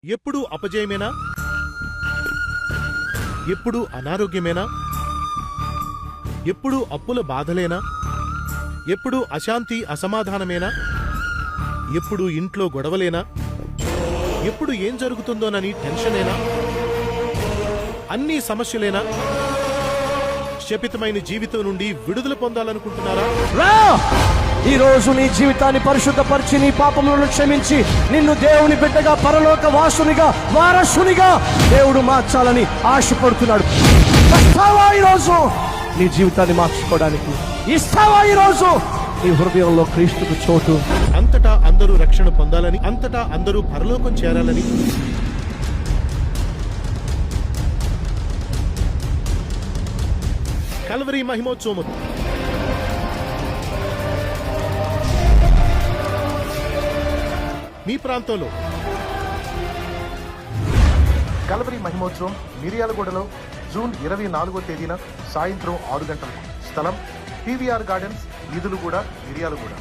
ఎప్పుడూ అపజయమేనా? ఎప్పుడూ అనారోగ్యమేనా? ఎప్పుడూ అప్పుల బాధలేనా? ఎప్పుడూ అశాంతి అసమాధానమేనా? ఎప్పుడూ ఇంట్లో గొడవలేనా? ఎప్పుడు ఏం జరుగుతుందోనని టెన్షనేనా? అన్నీ సమస్యలేనా? శపితమైన జీవితం నుండి విడుదల పొందాలనుకుంటున్నారా? ఈ రోజు నీ జీవితాన్ని పరిశుద్ధపరిచి నీ పాపములను క్షమించి నిన్ను దేవుని బిడ్డగా పరలోక వాసునిగా వారసునిగా దేవుడు మార్చాలని ఆశపడుతున్నాడు. వస్తావా ఈరోజు నీ జీవితాన్ని మార్చుకోవడానికి? ఇస్తావా ఈరోజు నీ హృదయంలో క్రీస్తుకు చోటు? అంతటా అందరూ రక్షణ పొందాలని, అంతటా అందరూ పరలోకం చేరాలని, కల్వరీ మహిమోత్సవం మీ ప్రాంతంలో. కల్వరీ మహిమోత్సవం మిర్యాలగూడలో జూన్ 24వ తేదీన సాయంత్రం 6 గంటలకు. స్థలం PVR గార్డెన్స్, ఈదులుగూడ, మిర్యాలగూడ.